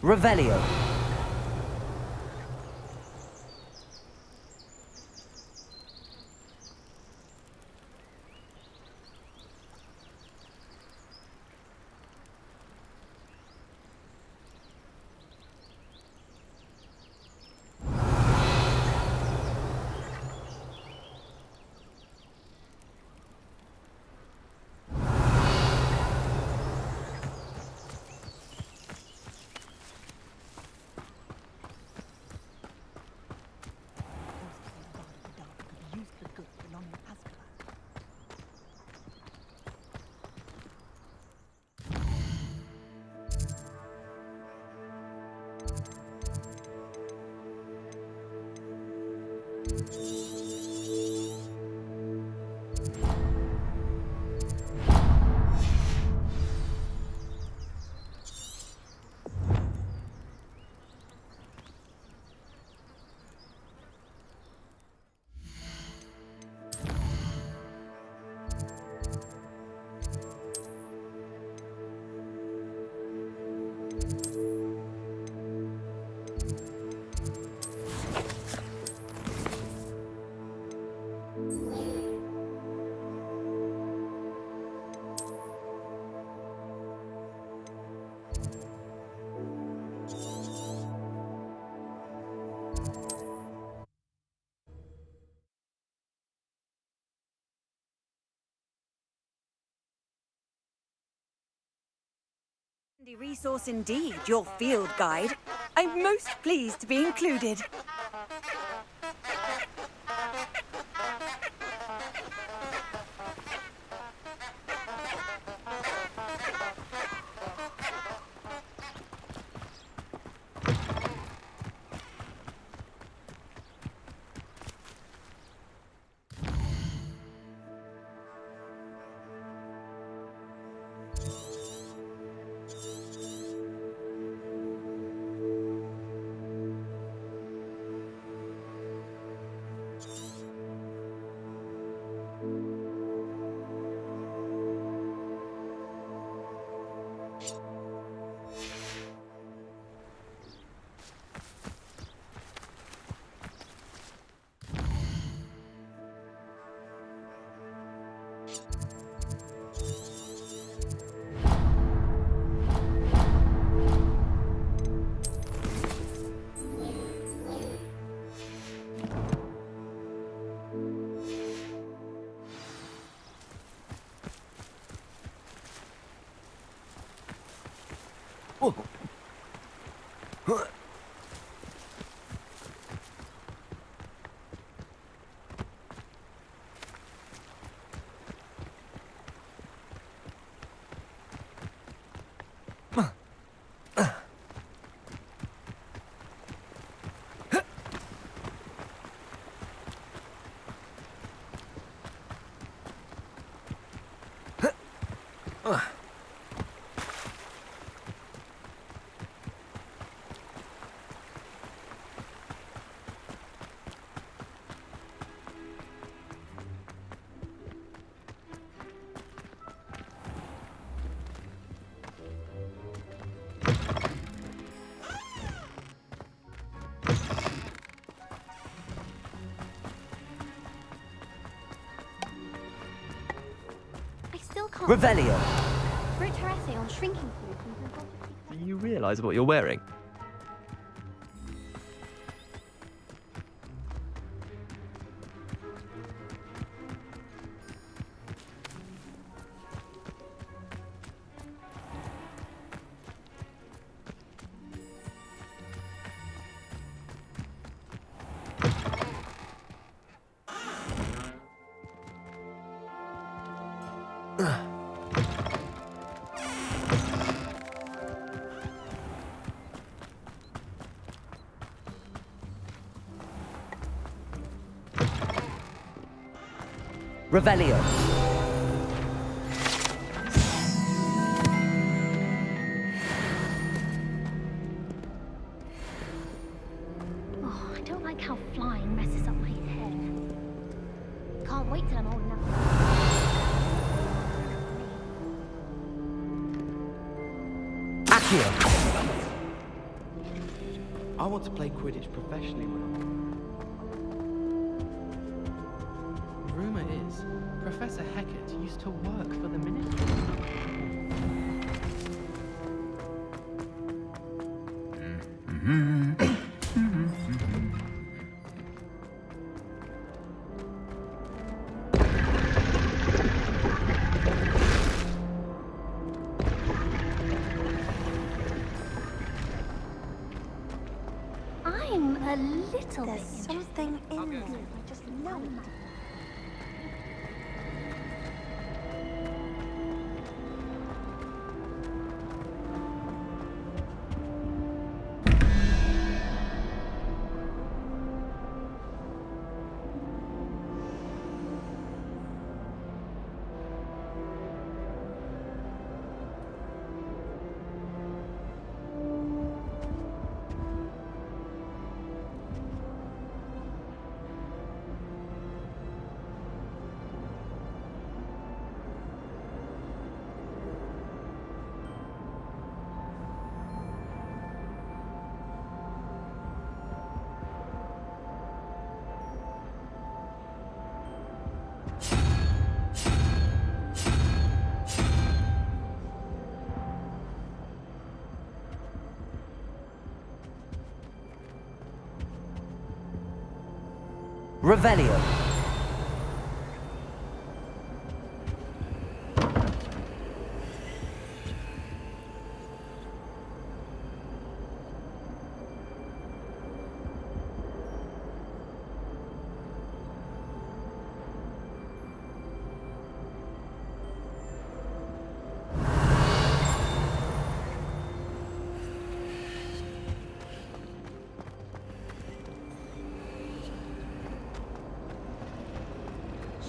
Revelio. Handy resource indeed, your field guide. I'm most pleased to be included. Revelio. Wrote her essay on shrinking food from her body. Do you realise what you're wearing? Revelio. Oh, I don't like how flying messes up my hair. Can't wait till I'm old enough. Accio. I want to play Quidditch professionally when I'm... Rumour is, Professor Hecat used to work for the Ministry. I'm a little There's bit something in there. I just know it. Revelio.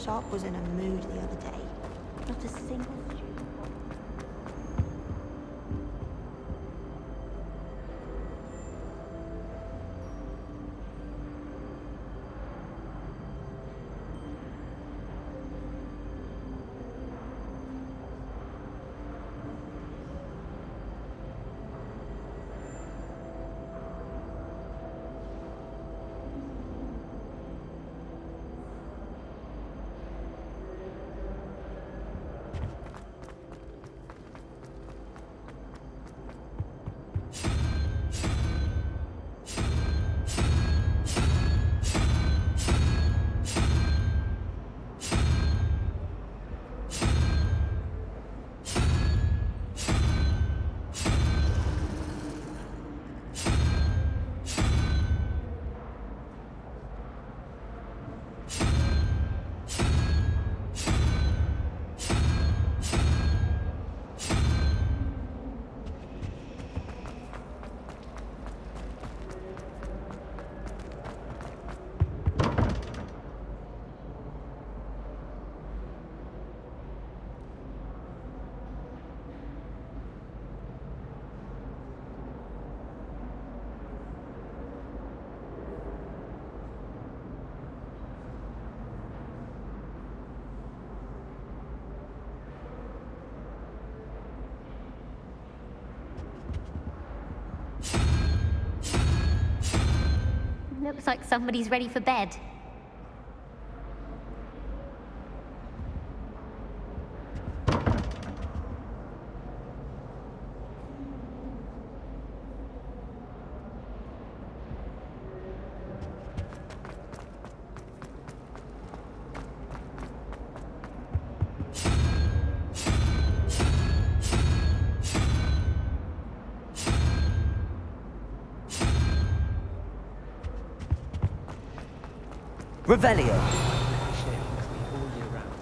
Sharp was in a mood the other day. Not a single student. Looks like somebody's ready for bed. Revelio. All year round.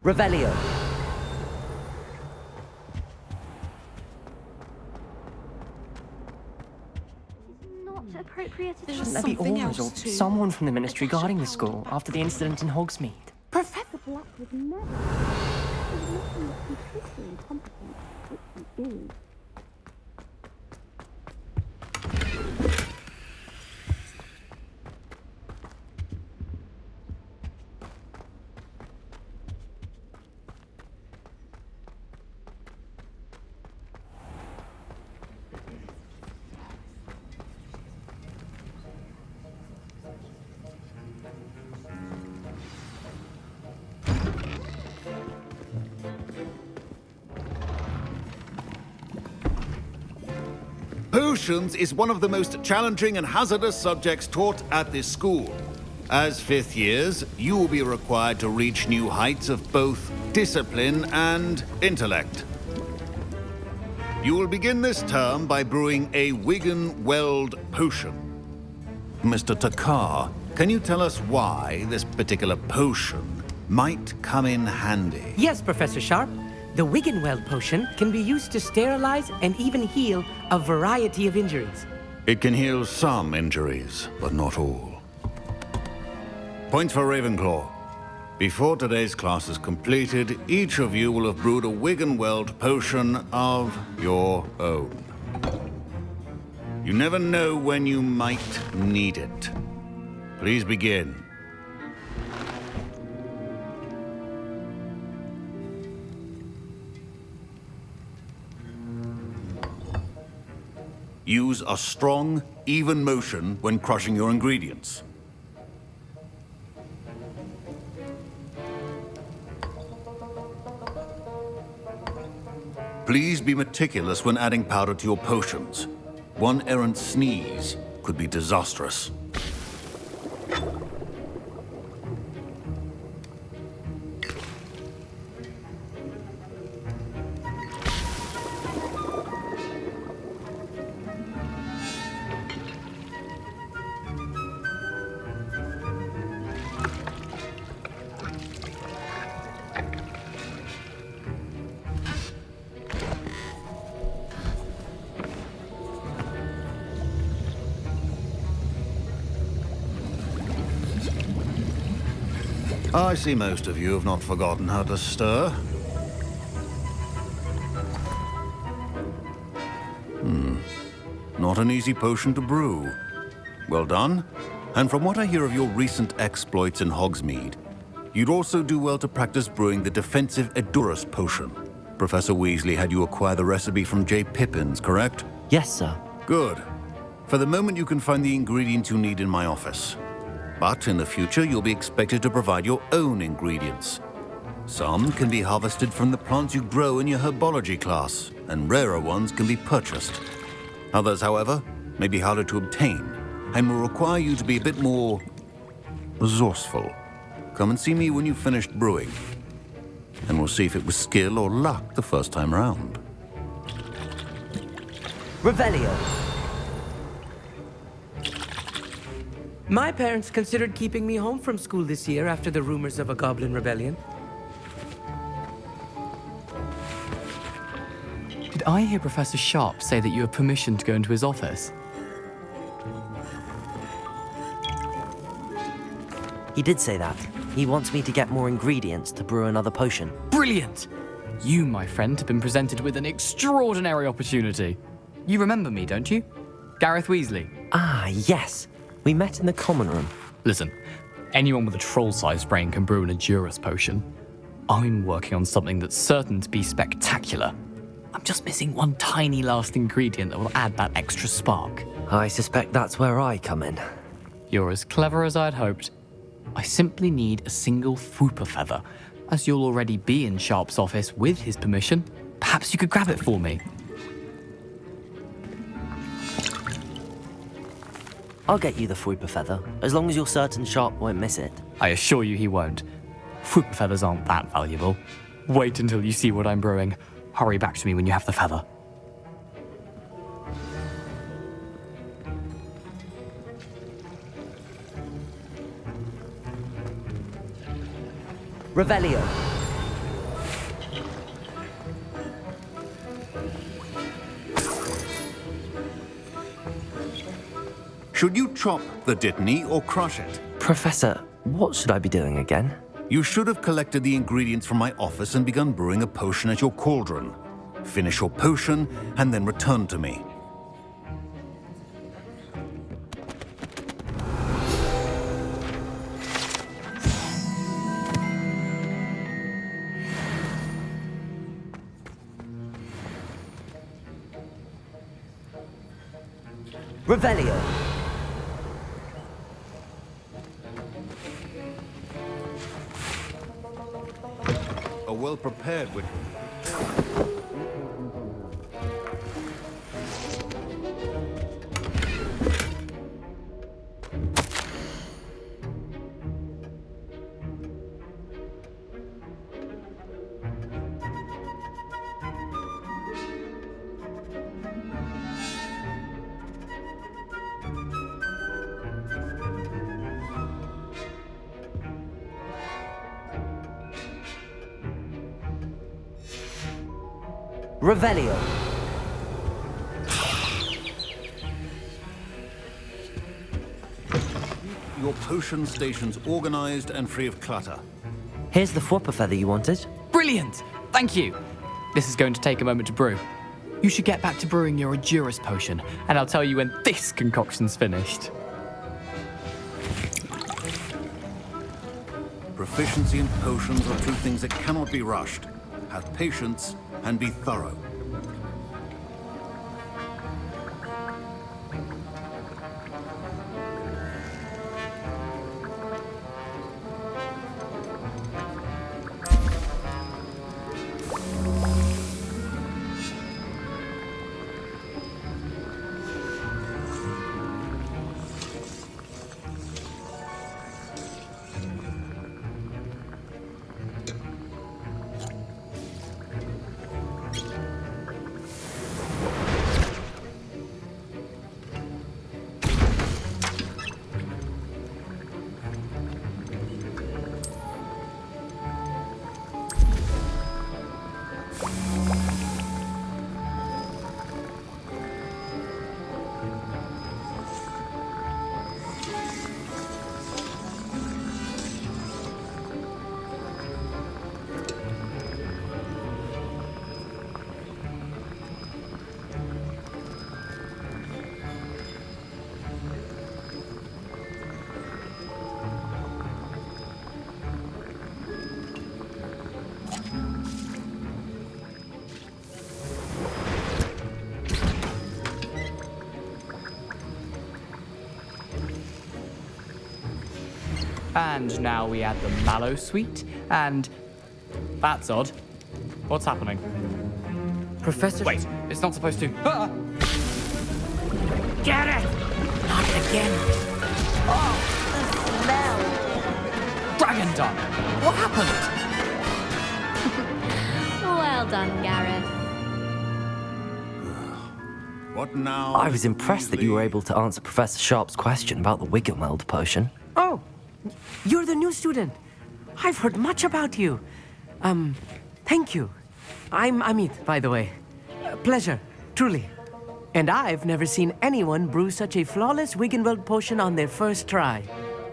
Revelio. Not appropriate at all. Shouldn't there be orders or someone from the ministry guarding the school after the incident in Hogsmeade? Professor Black would never. There's nothing that completely incompetent which he is. Potions is one of the most challenging and hazardous subjects taught at this school. As fifth years, you will be required to reach new heights of both discipline and intellect. You will begin this term by brewing a Wigan-Weld potion. Mr. Takar, can you tell us why this particular potion might come in handy? Yes, Professor Sharp. The Wigan-Weld potion can be used to sterilize and even heal a variety of injuries. It can heal some injuries, but not all. Point for Ravenclaw. Before today's class is completed, each of you will have brewed a Wigan-Weld potion of your own. You never know when you might need it. Please begin. Use a strong, even motion when crushing your ingredients. Please be meticulous when adding powder to your potions. One errant sneeze could be disastrous. I see most of you have not forgotten how to stir. Not an easy potion to brew. Well done. And from what I hear of your recent exploits in Hogsmeade, you'd also do well to practice brewing the defensive Edurus potion. Professor Weasley had you acquire the recipe from J. Pippins, correct? Yes, sir. Good. For the moment, you can find the ingredients you need in my office. But in the future, you'll be expected to provide your own ingredients. Some can be harvested from the plants you grow in your herbology class, and rarer ones can be purchased. Others, however, may be harder to obtain, and will require you to be a bit more resourceful. Come and see me when you've finished brewing, and we'll see if it was skill or luck the first time round. Revelio. My parents considered keeping me home from school this year after the rumors of a goblin rebellion. Did I hear Professor Sharp say that you have permission to go into his office? He did say that. He wants me to get more ingredients to brew another potion. Brilliant! You, my friend, have been presented with an extraordinary opportunity. You remember me, don't you? Gareth Weasley. Ah, yes. We met in the common room. Listen, anyone with a troll-sized brain can brew an Edurus potion. I'm working on something that's certain to be spectacular. I'm just missing one tiny last ingredient that will add that extra spark. I suspect that's where I come in. You're as clever as I'd hoped. I simply need a single Fwooper feather. As you'll already be in Sharp's office with his permission, perhaps you could grab it for me. I'll get you the Fwooper feather, as long as you're certain Sharp won't miss it. I assure you he won't. Fwooper feathers aren't that valuable. Wait until you see what I'm brewing. Hurry back to me when you have the feather. Revelio. Should you chop the Dittany or crush it? Professor, what should I be doing again? You should have collected the ingredients from my office and begun brewing a potion at your cauldron. Finish your potion and then return to me. Revelio. A well-prepared with... Revelio. Your potion stations organized and free of clutter. Here's the Fwopper feather you wanted. Brilliant! Thank you! This is going to take a moment to brew. You should get back to brewing your Adurus potion, and I'll tell you when this concoction's finished. Proficiency in potions are two things that cannot be rushed. Have patience and be thorough. And now we add the mallow sweet, and... That's odd. What's happening? Professor... Wait, it's not supposed to... Ah! Get it! Not again. Dragon Dung! What happened? Well done, Gareth. What now? I was impressed that you were able to answer Professor Sharp's question about the Wiggenweld potion. Oh, you're the new student. I've heard much about you. Thank you. I'm Amit, by the way. Pleasure, truly. And I've never seen anyone brew such a flawless Wiggenweld potion on their first try.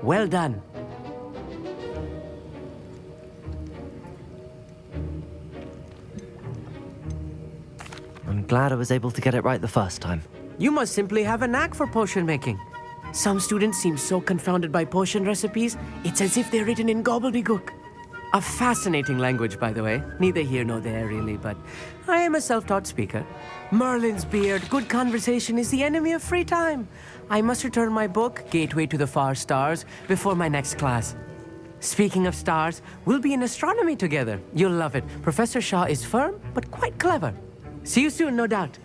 Well done. I'm glad I was able to get it right the first time. You must simply have a knack for potion making. Some students seem so confounded by potion recipes, it's as if they're written in gobbledygook. A fascinating language, by the way. Neither here nor there, really, but I am a self-taught speaker. Merlin's beard, good conversation is the enemy of free time. I must return my book, Gateway to the Far Stars, before my next class. Speaking of stars, we'll be in astronomy together. You'll love it. Professor Shaw is firm, but quite clever. See you soon, no doubt.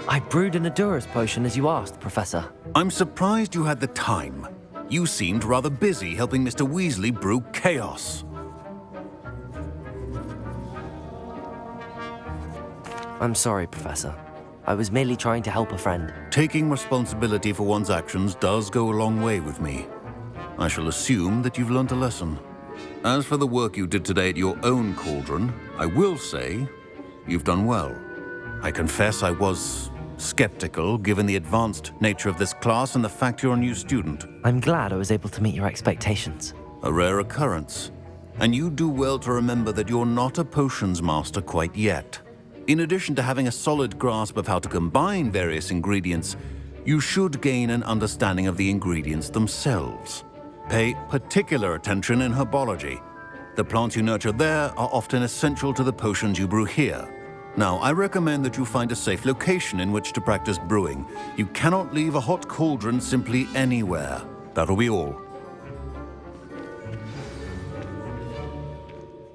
I brewed an Adurus potion as you asked, Professor. I'm surprised you had the time. You seemed rather busy helping Mr. Weasley brew chaos. I'm sorry, Professor. I was merely trying to help a friend. Taking responsibility for one's actions does go a long way with me. I shall assume that you've learnt a lesson. As for the work you did today at your own cauldron, I will say you've done well. I confess I was skeptical given the advanced nature of this class and the fact you're a new student. I'm glad I was able to meet your expectations. A rare occurrence. And you do well to remember that you're not a potions master quite yet. In addition to having a solid grasp of how to combine various ingredients, you should gain an understanding of the ingredients themselves. Pay particular attention in herbology. The plants you nurture there are often essential to the potions you brew here. Now, I recommend that you find a safe location in which to practice brewing. You cannot leave a hot cauldron simply anywhere. That'll be all.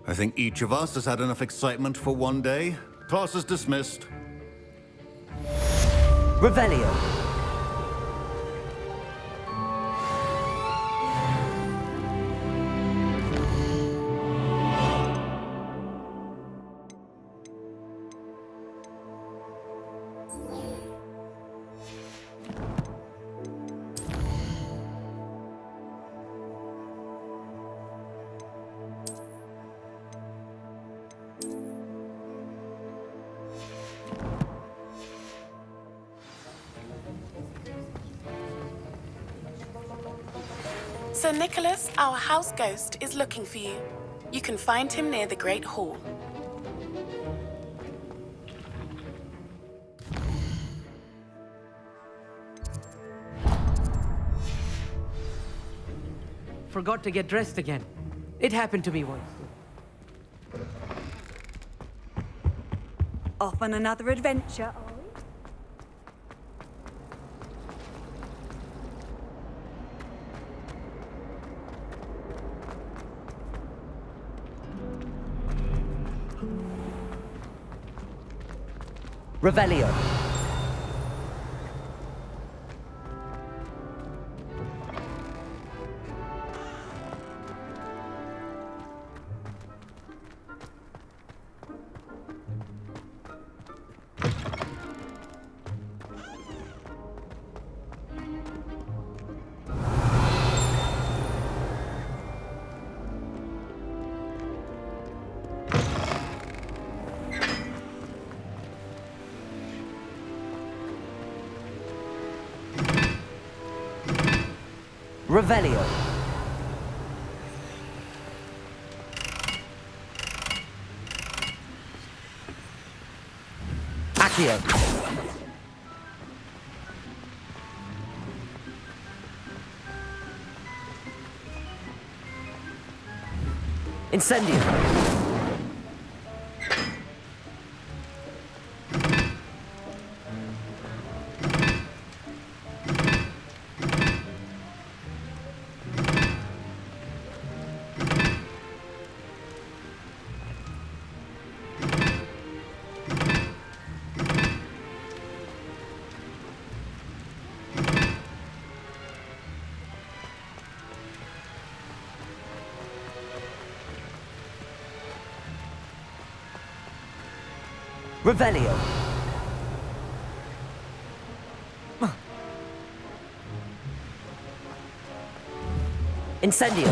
I think each of us has had enough excitement for one day. Class is dismissed. Revelio. Sir Nicholas, our house ghost, is looking for you. You can find him near the Great Hall. Forgot to get dressed again. It happened to me once. Off on another adventure, are we? Revelio. Revelio. Accio. Incendio. Revelio. Incendio.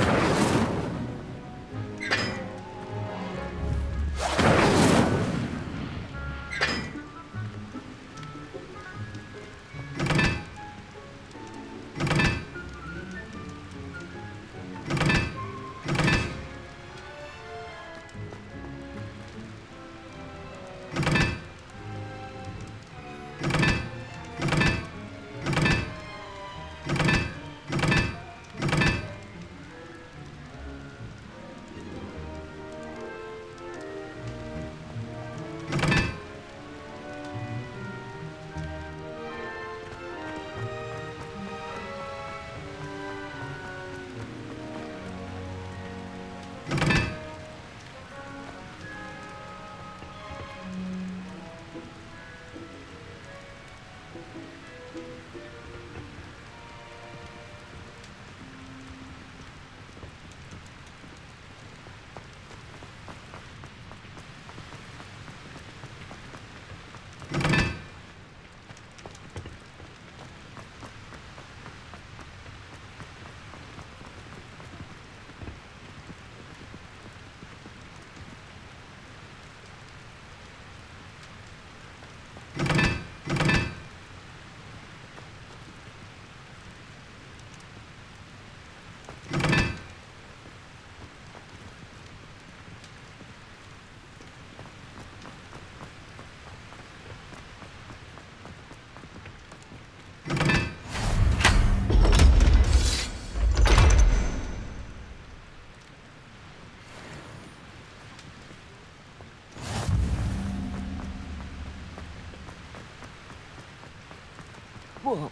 Whoa.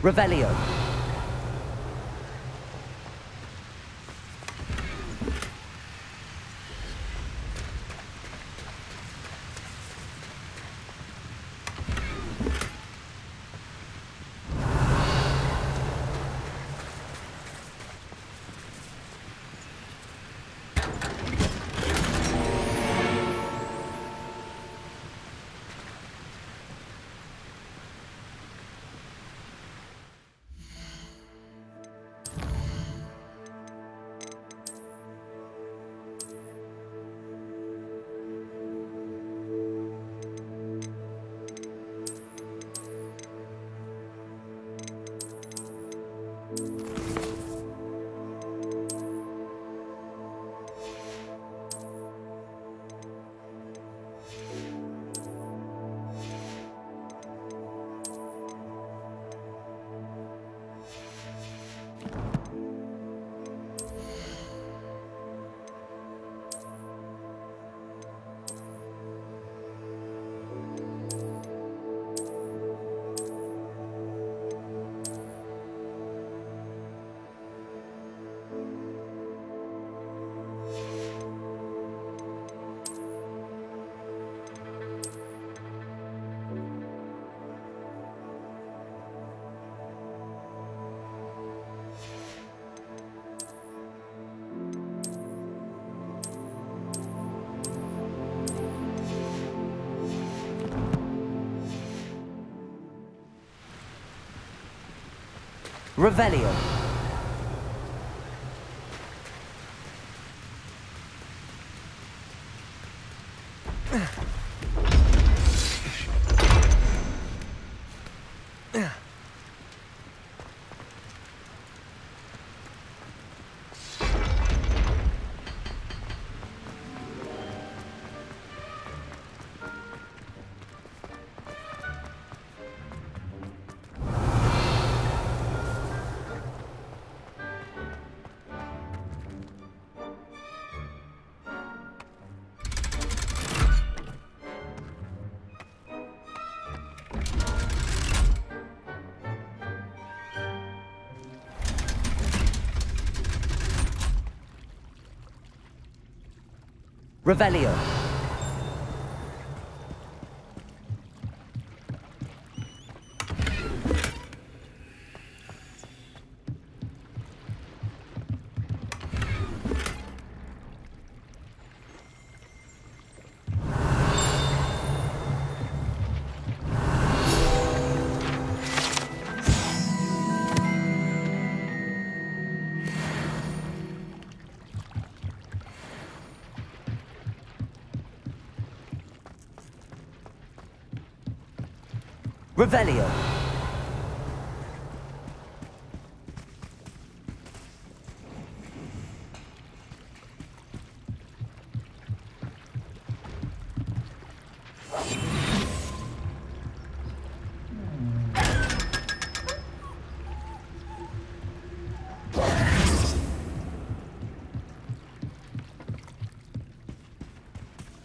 Revelio. Revelio. Revelio. Revelio.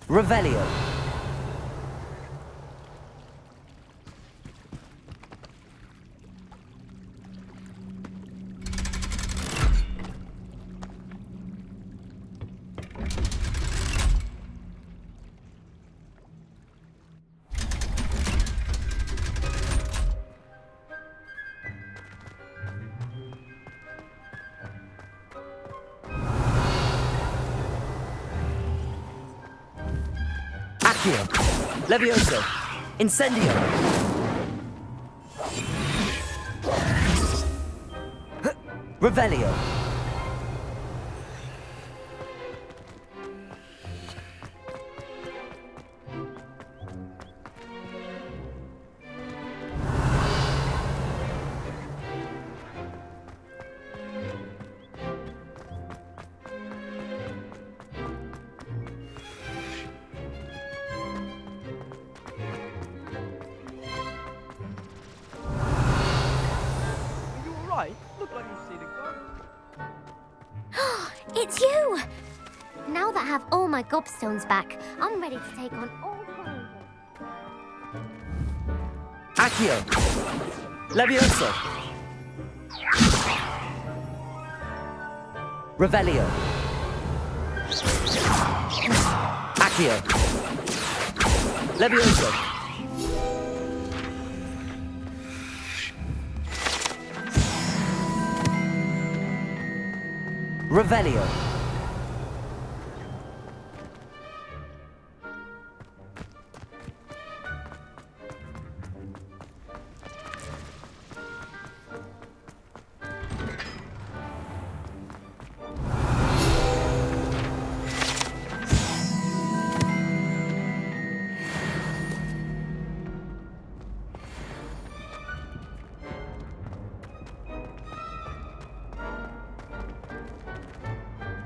Revelio. Accio. Levioso. Incendio. Revelio. Are you alright? Look like you've seen a ghost. It's you! Now that I have all my gobstones back, I'm ready to take on all challenges. Accio! Levioso! Revelio! Accio! Levioso! Revelio!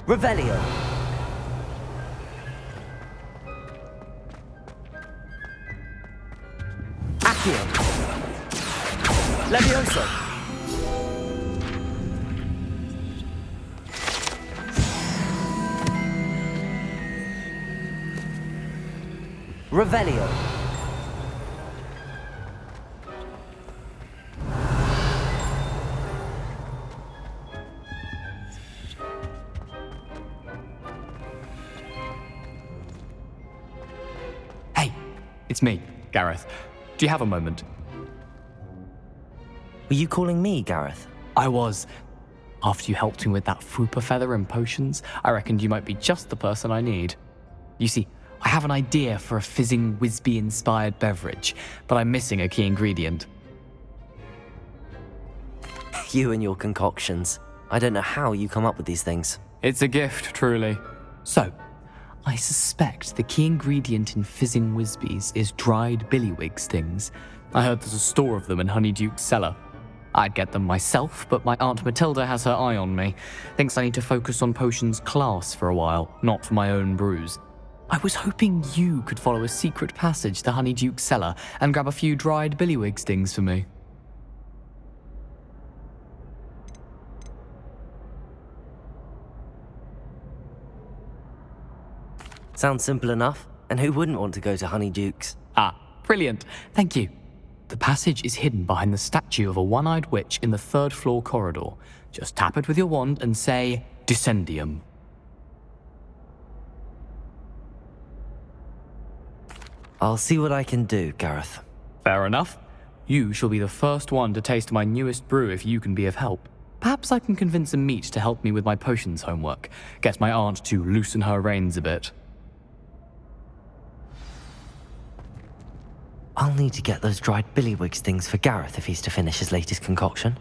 Revelio! Accio! Levioso! Revelio! Hey, it's me, Gareth. Do you have a moment? Were you calling me, Gareth? I was. After you helped me with that fupa feather and potions, I reckoned you might be just the person I need. You see, I have an idea for a fizzing Whizbee-inspired beverage, but I'm missing a key ingredient. You and your concoctions. I don't know how you come up with these things. It's a gift, truly. So, I suspect the key ingredient in fizzing Whizbees is dried billywig stings. I heard there's a store of them in Honeyduke's cellar. I'd get them myself, but my Aunt Matilda has her eye on me. Thinks I need to focus on potions class for a while, not for my own brews. I was hoping you could follow a secret passage to Honeyduke's cellar and grab a few dried billywig stings for me. Sounds simple enough. And who wouldn't want to go to Honeyduke's? Ah, brilliant. Thank you. The passage is hidden behind the statue of a one-eyed witch in the third-floor corridor. Just tap it with your wand and say, Descendium. I'll see what I can do, Gareth. Fair enough. You shall be the first one to taste my newest brew if you can be of help. Perhaps I can convince a meat to help me with my potions homework. Get my aunt to loosen her reins a bit. I'll need to get those dried billywig things for Gareth if he's to finish his latest concoction.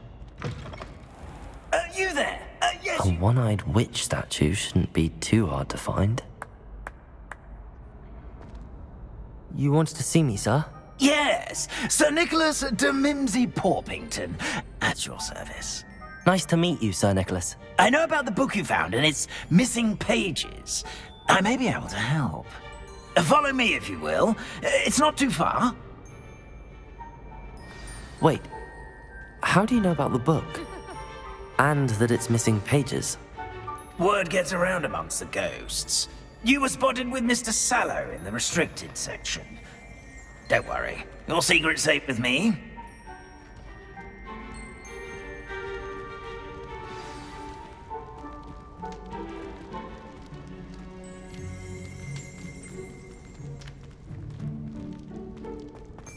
You there? Yes. A one-eyed witch statue shouldn't be too hard to find. You wanted to see me, sir? Yes, Sir Nicholas de Mimsy Porpington, at your service. Nice to meet you, Sir Nicholas. I know about the book you found and its missing pages. I may be able to help. Follow me, if you will. It's not too far. Wait, how do you know about the book? And that it's missing pages? Word gets around amongst the ghosts. You were spotted with Mr. Sallow in the restricted section. Don't worry, your secret's safe with me.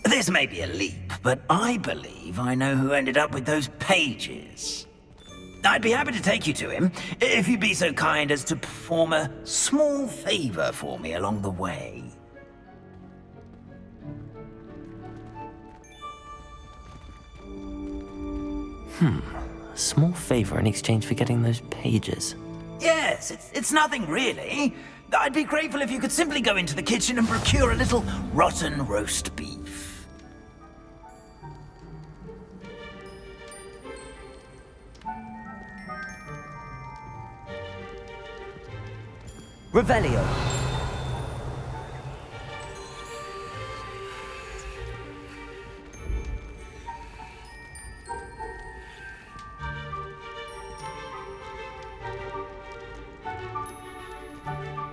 This may be a leap, but I believe I know who ended up with those pages. I'd be happy to take you to him, if you'd be so kind as to perform a small favor for me along the way. A small favor in exchange for getting those pages. Yes, it's nothing really. I'd be grateful if you could simply go into the kitchen and procure a little rotten roast beef. Revelio.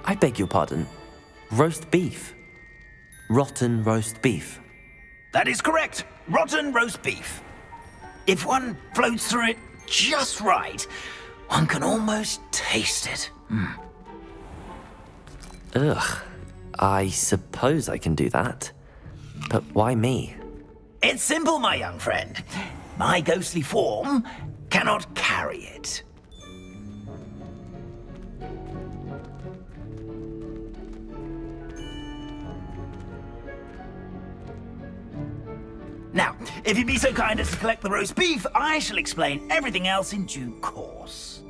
I beg your pardon. Roast beef. Rotten roast beef. That is correct. Rotten roast beef. If one floats through it just right, one can almost taste it. Ugh. I suppose I can do that. But why me? It's simple, my young friend. My ghostly form cannot carry it. Now, if you'd be so kind as to collect the roast beef, I shall explain everything else in due course.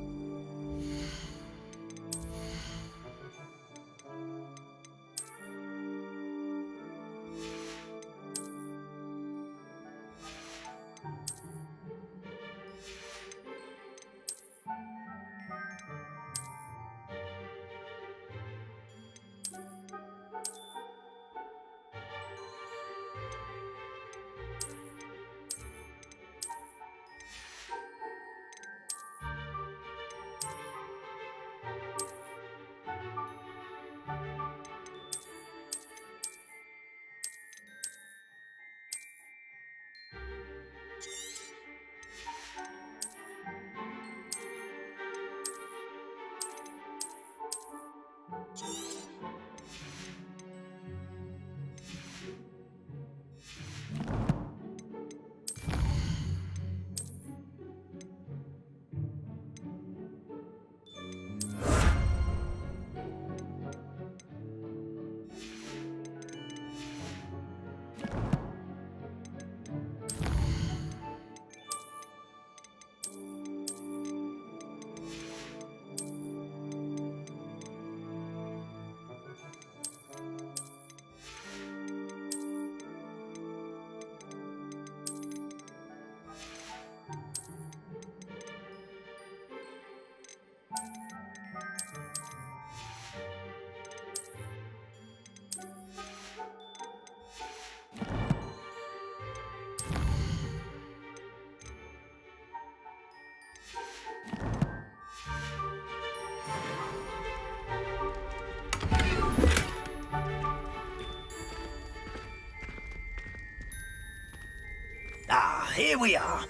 Here we are.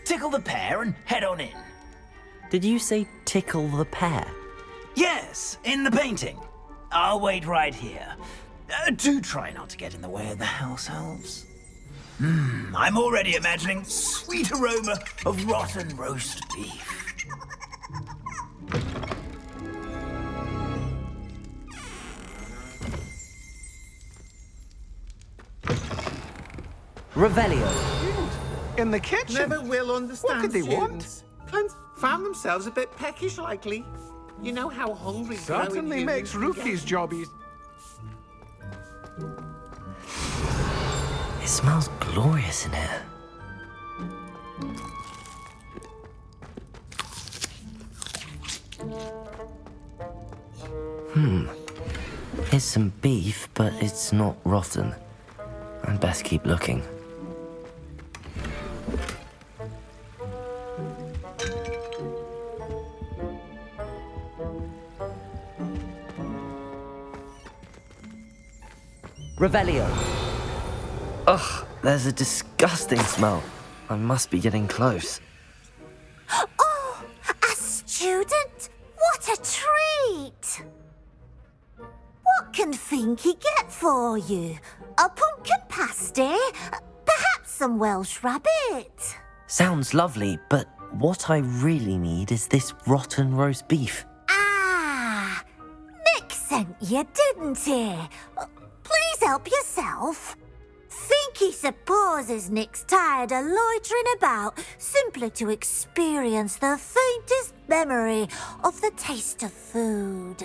Tickle the pear and head on in. Did you say tickle the pear? Yes, in the painting. I'll wait right here. Do try not to get in the way of the house elves. I'm already imagining sweet aroma of rotten roast beef. Revelio. In the kitchen? Never will understand. What could they students. Want? Found themselves a bit peckish, likely. You know how hungry Certainly makes rookies' job easy. It smells glorious in here. Here's some beef, but it's not rotten. I'd best keep looking. Revelio. Ugh, there's a disgusting smell. I must be getting close. Oh, a student? What a treat! What can Finky get for you? A pumpkin pasty? Perhaps some Welsh rabbit? Sounds lovely, but what I really need is this rotten roast beef. Ah, Nick sent you, didn't he? Please help yourself. Finky supposes Nick's tired of loitering about simply to experience the faintest memory of the taste of food.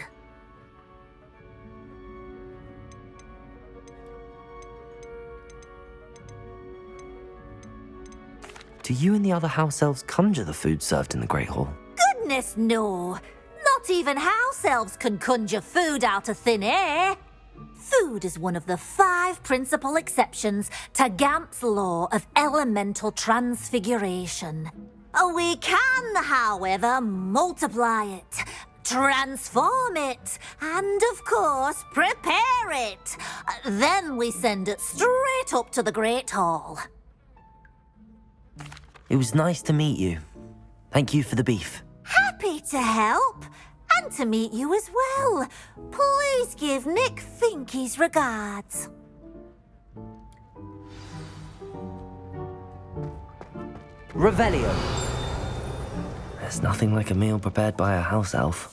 Do you and the other house elves conjure the food served in the Great Hall? Goodness, no. Not even house elves can conjure food out of thin air. Food is one of the 5 principal exceptions to Gamp's law of elemental transfiguration. We can, however, multiply it. transform it, and of course, prepare it. Then we send it straight up to the Great Hall. It was nice to meet you. Thank you for the beef. Happy to help, and to meet you as well. Please give Nick Finky's regards. Revelio. There's nothing like a meal prepared by a house elf.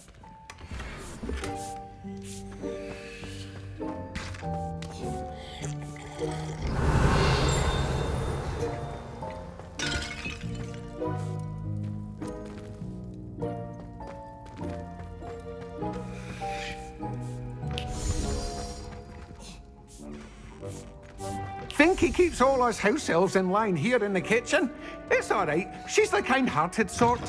Finky keeps all us house elves in line here in the kitchen. It's all right. She's the kind-hearted sort.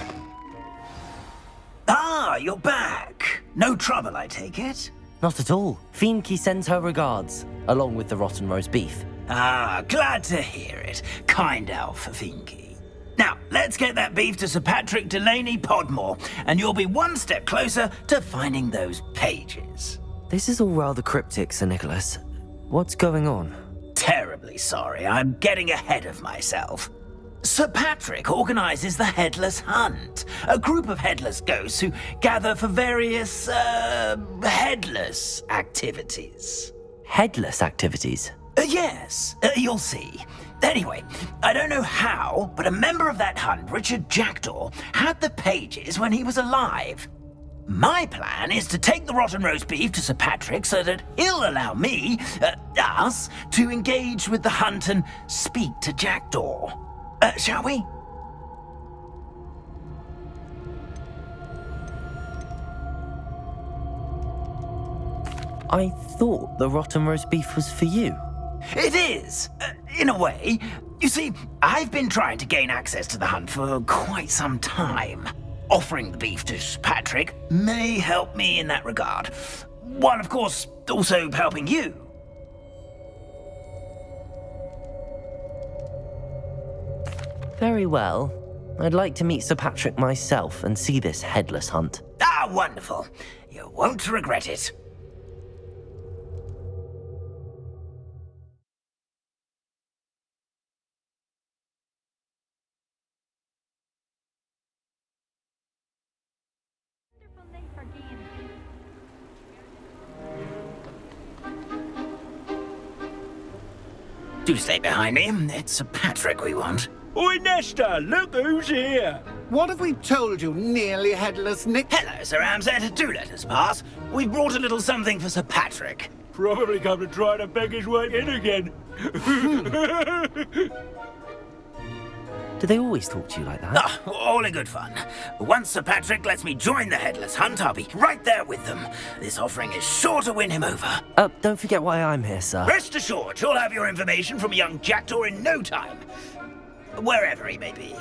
Ah, you're back. No trouble, I take it? Not at all. Finky sends her regards, along with the rotten roast beef. Ah, glad to hear it. Kind elf, Finky. Now, let's get that beef to Sir Patrick Delaney Podmore, and you'll be one step closer to finding those pages. This is all rather cryptic, Sir Nicholas. What's going on? Terribly sorry, I'm getting ahead of myself. Sir Patrick organises the Headless Hunt, a group of headless ghosts who gather for various, headless activities. Headless activities? Yes, you'll see. Anyway, I don't know how, but a member of that hunt, Richard Jackdaw, had the pages when he was alive. My plan is to take the rotten roast beef to Sir Patrick so that he'll allow me, us, to engage with the hunt and speak to Jackdaw. Shall we? I thought the rotten roast beef was for you. It is, in a way. You see, I've been trying to gain access to the hunt for quite some time. Offering the beef to Patrick may help me in that regard, while of course also helping you. Very well. I'd like to meet Sir Patrick myself and see this headless hunt. Ah, wonderful. You won't regret it. Do stay behind me. It's Sir Patrick we want. Oi, Nesta, look who's here. What have we told you, nearly headless Nick? Hello, Sir Ramsed. Do let us pass. We've brought a little something for Sir Patrick. Probably come to try to beg his way in again. Do they always talk to you like that? Ah, all in good fun. Once Sir Patrick lets me join the Headless Hunt, I'll be right there with them. This offering is sure to win him over. Don't forget why I'm here, sir. Rest assured, you'll have your information from a young Jackdaw in no time. Wherever he may be.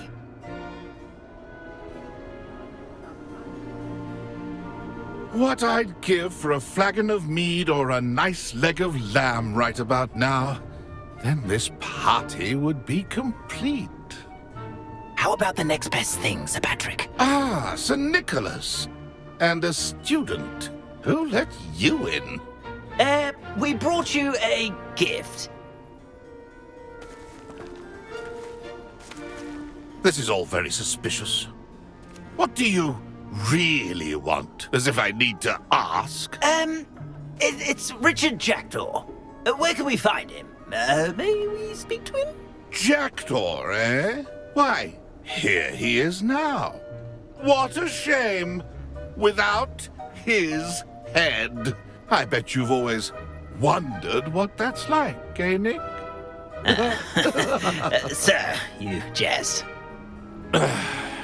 What I'd give for a flagon of mead or a nice leg of lamb right about now. Then this party would be complete. How about the next best thing, Sir Patrick? Ah, Sir Nicholas. And a student. Who let you in? We brought you a gift. This is all very suspicious. What do you really want? As if I need to ask. It's Richard Jackdaw. Where can we find him? May we speak to him? Jackdaw, eh? Why, here he is now. What a shame. Without his head. I bet you've always wondered what that's like, eh, Nick? Sir, you jest.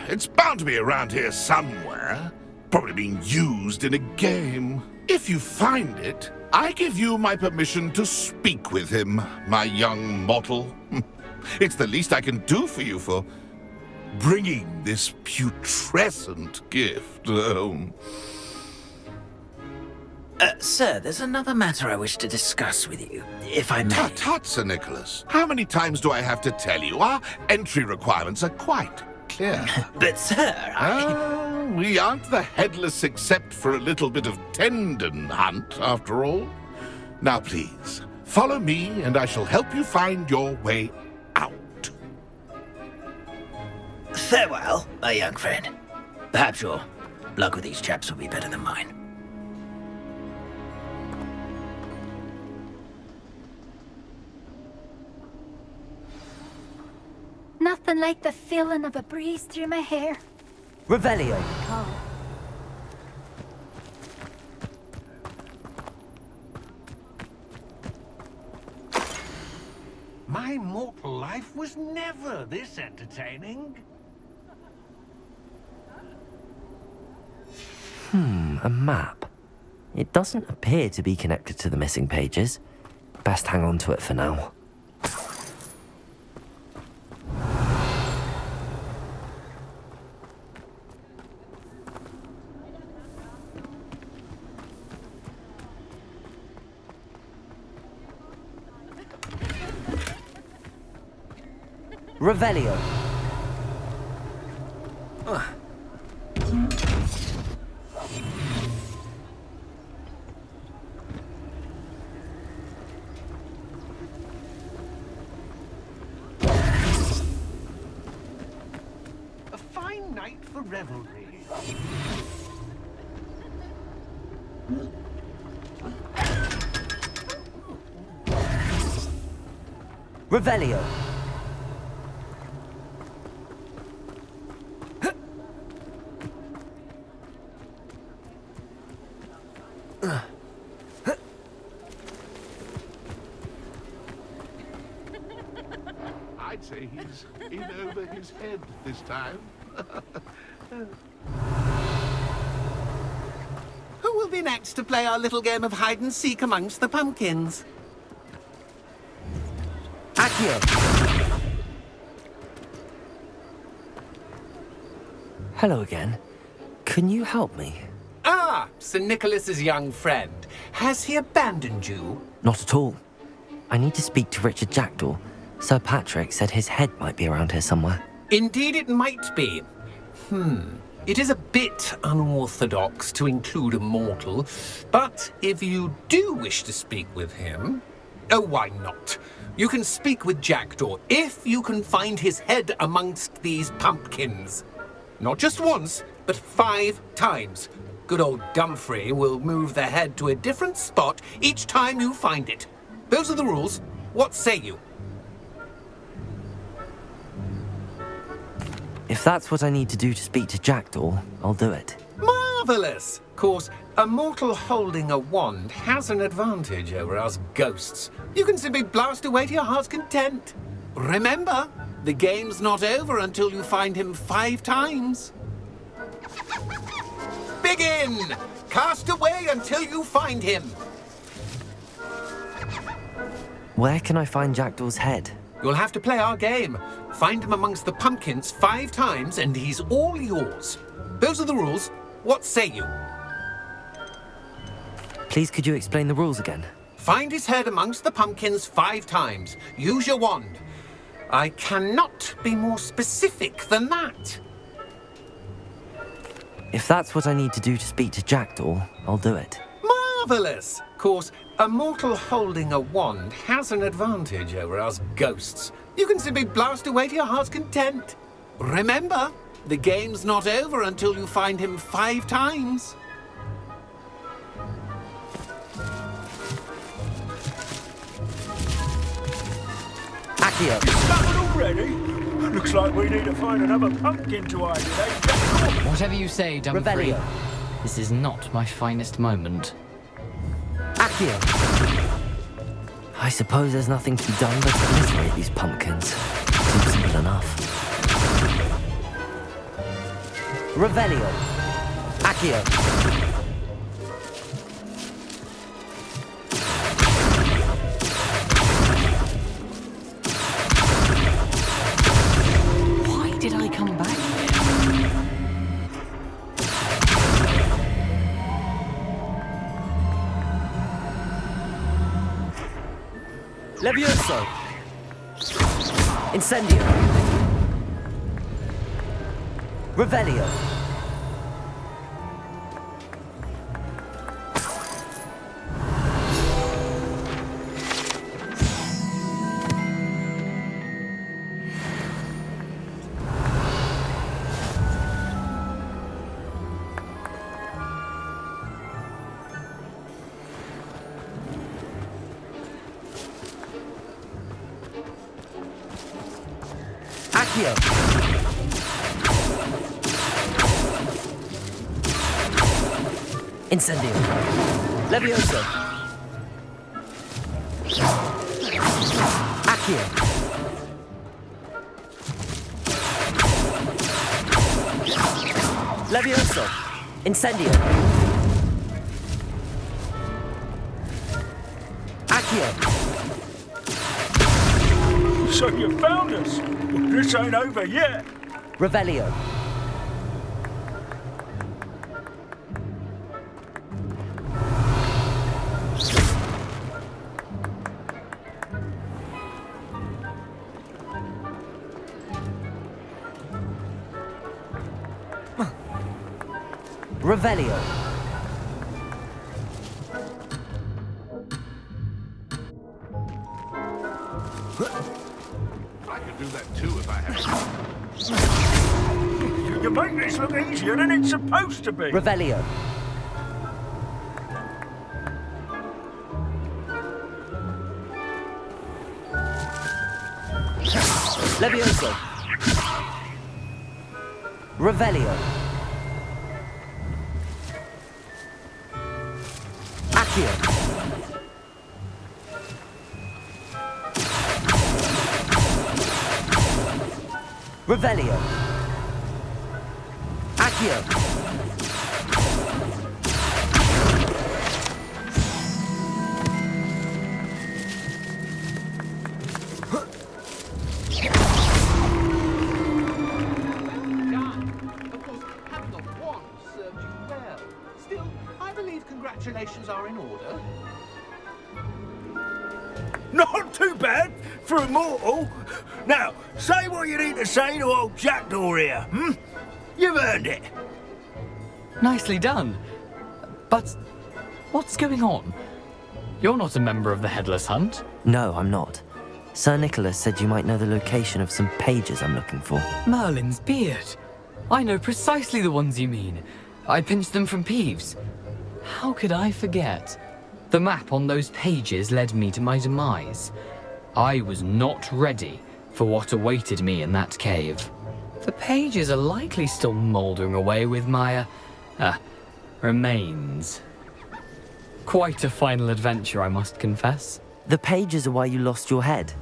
It's bound to be around here somewhere. Probably being used in a game. If you find it, I give you my permission to speak with him, my young mortal. It's the least I can do for you for bringing this putrescent gift home. Sir, there's another matter I wish to discuss with you, if I may. Tut, Sir Nicholas. How many times do I have to tell you? Our entry requirements are quite clear. But, sir, We aren't the headless except for a little bit of tendon hunt, after all. Now, please, follow me and I shall help you find your way out. Farewell, my young friend. Perhaps your luck with these chaps will be better than mine. Nothing like the feeling of a breeze through my hair. Revelio. My mortal life was never this entertaining. A map. It doesn't appear to be connected to the missing pages. Best hang on to it for now. Revelio. A fine night for revelry. Revelio. I'd say he's in over his head this time. Who will be next to play our little game of hide and seek amongst the pumpkins? Accio. Hello again. Can you help me? Ah, Sir Nicholas's young friend. Has he abandoned you? Not at all. I need to speak to Richard Jackdaw. Sir Patrick said his head might be around here somewhere. Indeed it might be. It is a bit unorthodox to include a mortal, but if you do wish to speak with him... Oh, why not? You can speak with Jackdaw if you can find his head amongst these pumpkins. Not just once, but 5 times. Good old Dumfrey will move the head to a different spot each time you find it. Those are the rules. What say you? If that's what I need to do to speak to Jackdaw, I'll do it. Marvellous! Of course, a mortal holding a wand has an advantage over us ghosts. You can simply blast away to your heart's content. Remember, the game's not over until you find him 5 times. Begin! Cast away until you find him. Where can I find Jackdaw's head? You'll have to play our game. Find him amongst the pumpkins 5 times and he's all yours. Those are the rules. What say you? Please could you explain the rules again? Find his head amongst the pumpkins 5 times. Use your wand. I cannot be more specific than that. If that's what I need to do to speak to Jackdaw, I'll do it. Marvellous! Of course, a mortal holding a wand has an advantage over us ghosts. You can simply blast away to your heart's content. Remember, the game's not over until you find him 5 times. Accio. Started already? Looks like we need to find another pumpkin to hide in, eh? Whatever you say, Dumfrey. Revelio. This is not my finest moment. Accio. I suppose there's nothing to be done but to obliterate these pumpkins. Seems simple enough. Revelio. Accio. Why did I come back here? Levioso! Incendio! Revelio! Accio. Incendio. Levioso. Accio. Levioso. Incendio. Accio. So you found us. This ain't over yet. Revelio. Revelio. I could do that too if I had to. You make this look easier than it's supposed to be. Revelio. Levioso. Revelio. Accio. Revelio. Accio. Still, I believe congratulations are in order. Not too bad for a mortal. Now, say what you need to say to old Jackdaw here, hmm? You've earned it. Nicely done. But what's going on? You're not a member of the Headless Hunt. No, I'm not. Sir Nicholas said you might know the location of some pages I'm looking for. Merlin's beard. I know precisely the ones you mean. I pinched them from Peeves. How could I forget? The map on those pages led me to my demise. I was not ready for what awaited me in that cave. The pages are likely still mouldering away with my, remains. Quite a final adventure, I must confess. The pages are why you lost your head,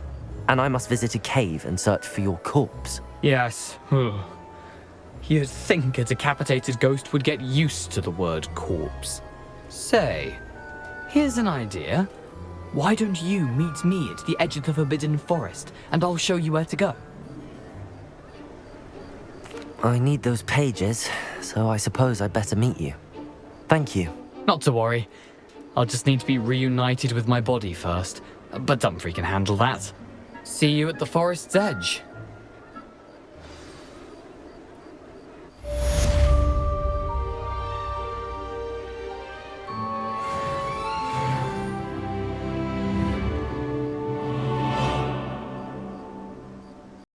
and I must visit a cave and search for your corpse. Yes. You'd think a decapitated ghost would get used to the word corpse. Say, here's an idea. Why don't you meet me at the edge of the Forbidden Forest, and I'll show you where to go? I need those pages, so I suppose I'd better meet you. Thank you. Not to worry. I'll just need to be reunited with my body first. But Dumfries can handle that. See you at the forest's edge.